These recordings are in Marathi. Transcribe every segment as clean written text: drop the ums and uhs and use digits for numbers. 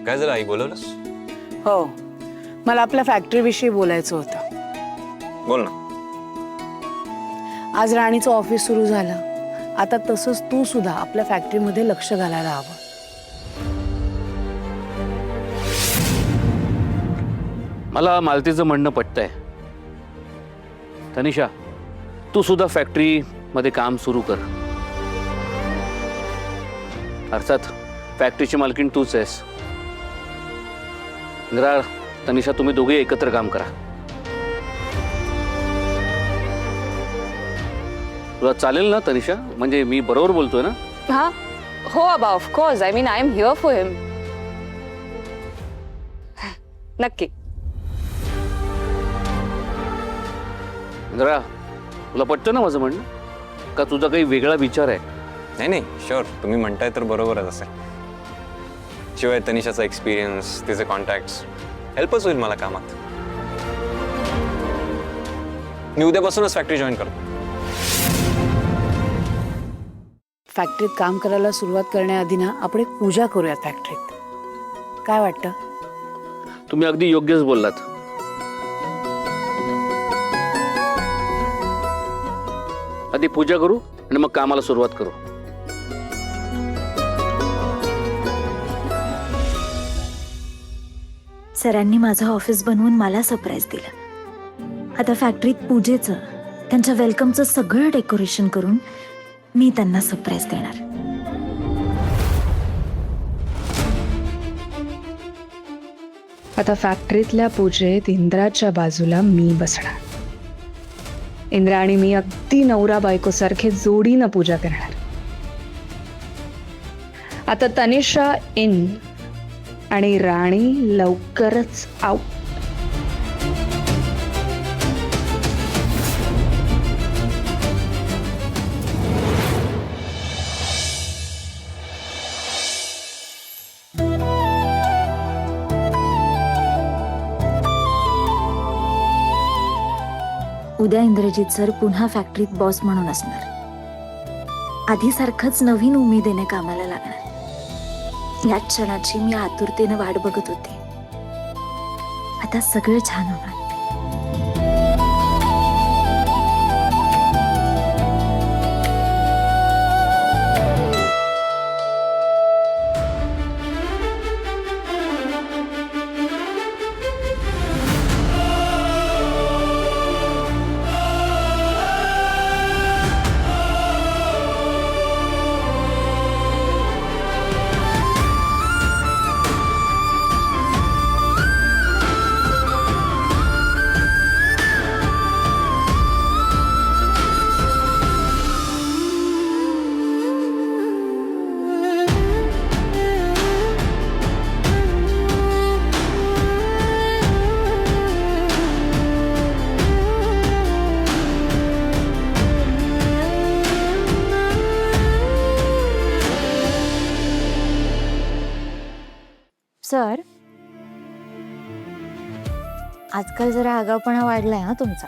काय झालं आई, बोलवलंस? हो, मला आपल्या फॅक्टरीविषयी बोलायचं होतं. बोल ना. आज राणीचं ऑफिस सुरू झालं. आता तसंच तू सुद्धा आपल्या फॅक्टरीमध्ये लक्ष घालायला हवं. मला मालतीचं म्हणणं पटतंय. तनिषा, तू सुद्धा फॅक्टरी मध्ये काम सुरू कर. अर्थात फॅक्टरीची मालकीण तूच आहेस. इंद्रा, तनिषा, तुम्ही दोघे एकत्र काम करा. तुला चालेल ना तनिषा? म्हणजे मी बरोबर बोलतोय ना? हाँ, हो अबा, of course. I mean, I am here for him. नक्की. इंद्रा, तुला पटतं ना माझं म्हणणं? का तुझा काही वेगळा विचार आहे? नाही नाही, शुअर, तुम्ही म्हणताय तर बरोबरच असेल. शिवाय तनिषाचा एक्सपिरियन्स, तिचे कॉन्टॅक्ट्स हेल्पच होईल मला कामात. मी उद्यापासूनच फॅक्टरी जॉईन करतो. फॅक्टरीत काम करायला सुरुवात करण्याआधी ना आपण एक पूजा करूया फॅक्टरीत. काय वाटतं? तुम्ही अगदी योग्यच बोललात. आधी पूजा करू आणि मग कामाला सुरुवात करू. सरांनी माझं ऑफिस बनवून मला सरप्राईज दिलं. आता फॅक्टरीत पूजेचं, त्यांच्या वेलकमचं सगळं डेकोरेशन करून मी त्यांना सरप्राईज देणार. आता फॅक्टरीतल्या पूजेत इंद्राच्या बाजूला मी बसणार. इंद्रा आणि मी अगदी नवरा बायको सारखे जोडीनं पूजा करणार. आता तनिषा इन आणि राणी लवकरच आउट. उद्या इंद्रजित सर पुन्हा फॅक्टरीत बॉस म्हणून असणार. आधीसारखंच नवीन उमेदीने कामाला लागणार. या क्षणाची मी आतुरतेने वाट बघत होते. आता सगळं छान होणार. सर, आजकाल जरा आगाऊपणा वाढलाय ना तुमचा.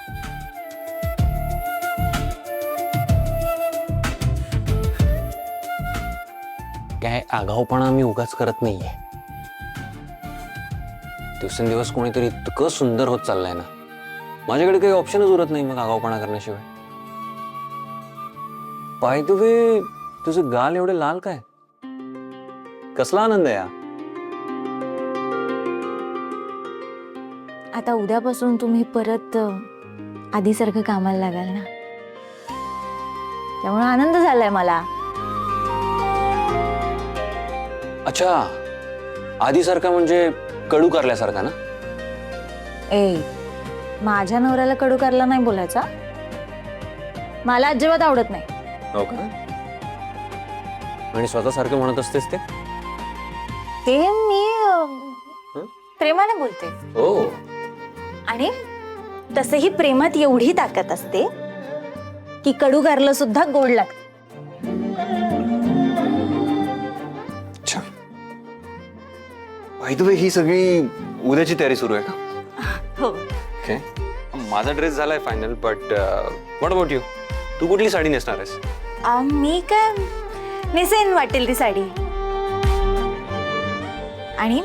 काय आगाऊपणा मी उगाच करत नाहीये. दिवसेंदिवस कोणीतरी इतकं सुंदर होत चाललंय ना, माझ्याकडे काही ऑप्शनच उरत नाही मग आगाऊपणा करण्याशिवाय. बाय द वे, तुझे गाल एवढे लाल काय? कसला आनंद आहे? आता उद्यापासून तुम्ही परत आधीसारखं कामाला लागाल ना, त्यामुळे आनंद झालाय मला. अच्छा, आधीसारखा म्हणजे कडू कारल्यासारखा ना? ए, माझ्या नवऱ्याला कडू कारला नाही बोलायचा. मला अजिबात आवडत नाही. हो का? आणि स्वतःसारखं म्हणत असतेस ते? ते मी प्रेमाने बोलते. हो. आणि तसेही प्रेमात एवढी ताकद असते की कडू कारलं सुद्धा गोड लागतं. अच्छा, बाय द वे, ही सगळी उद्याची तयारी सुरू आहे का? हो. ओके, माझा ड्रेस झालाय final, but what about you? तू कुठली साडी नेसणार आहेस? मी काय नेसेन वाटेल ती साडी. आणि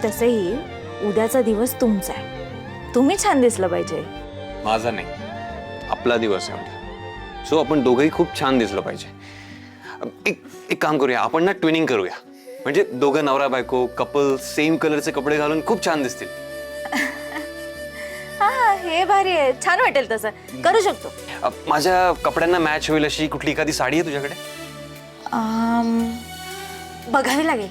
तसंही उद्याचा दिवस तुमचा आहे, तुम्ही छान दिसलं पाहिजे. माझा नाही, आपला दिवस आहे उद्या. सो आपण दोघंही खूप छान दिसलं पाहिजे. एक काम करूया, आपण ना ट्विनिंग करूया. म्हणजे दोघं नवरा बायको कपल सेम कलरचे कपडे घालून खूप छान दिसतील. हा, हे भारी आहे, छान वाटेल, तसं करू शकतो. माझ्या कपड्यांना मॅच होईल अशी कुठली एखादी साडी आहे तुझ्याकडे? बघावी लागेल.